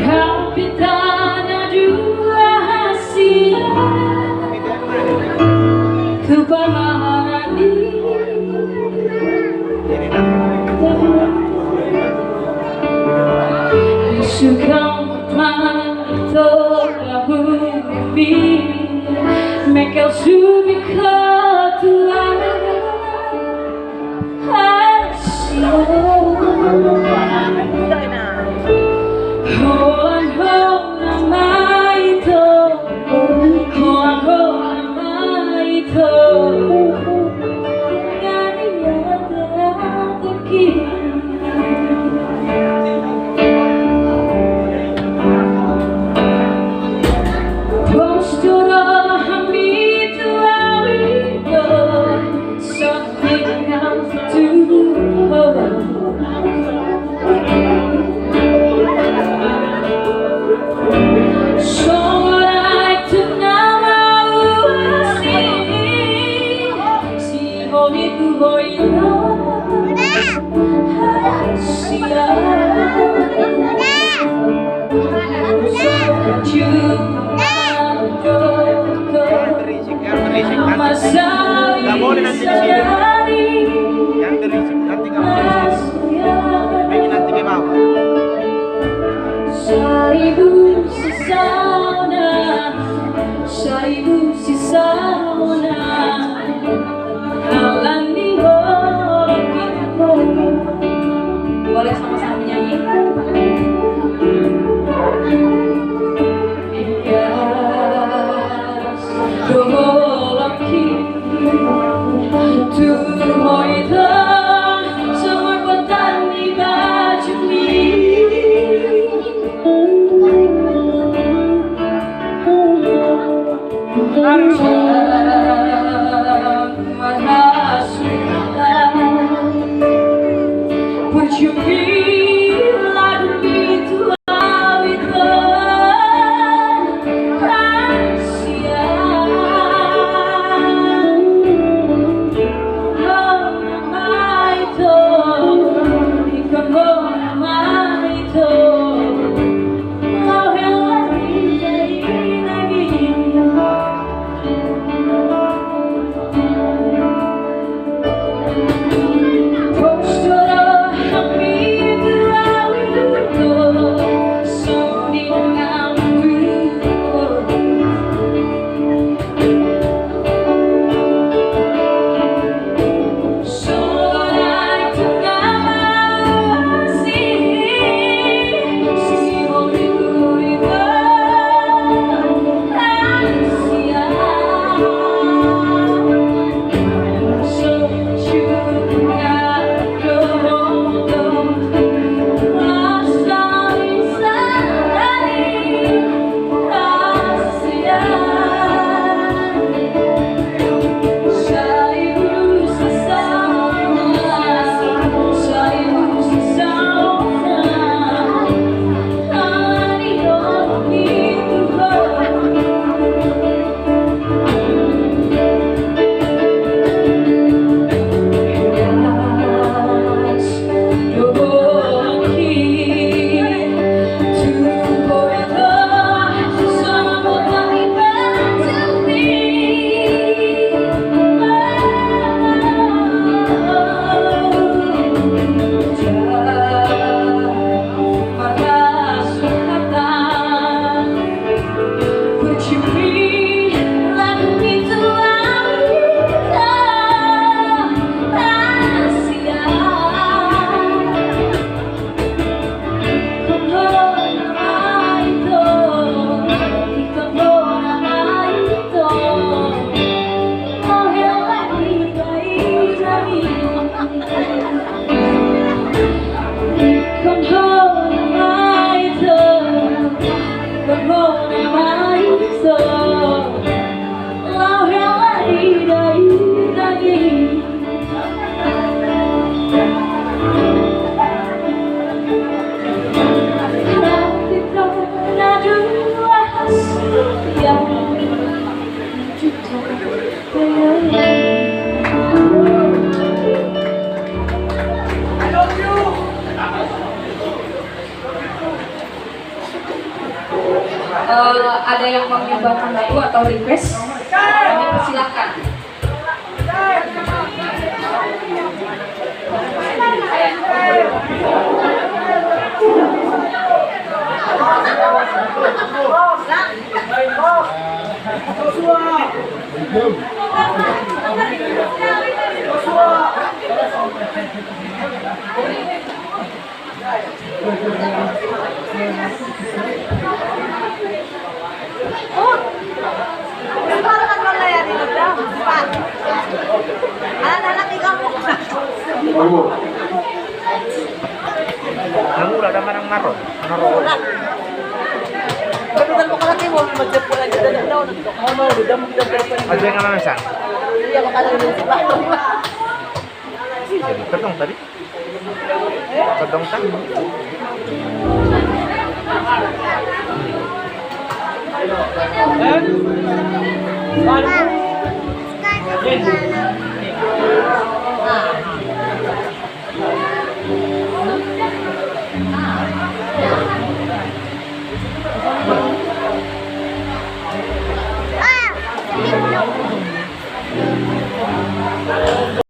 Kapitana dua hasil Kupamarani Sukang manitola hubi Mekel subika tua Gak boleh nanti di sini. Yang berisik nanti gak boleh di sini. Bikin nanti ke bawah. Seribu sesona, seribu sesona. Alani horiku. Boleh sama-sama menyanyi. To ada yang mau menyumbangkan lagu atau request, kami persilakan. Namula naman ang maron. Maron. Kapitan mo kalaki mo, magjapulan dyan na daw. Nagkakamaw, dudam, dudam. Ada yang naman saan? Hindi ako kalagin sa bahay. Jadi kedong tadi. Kedong tadi. Kan?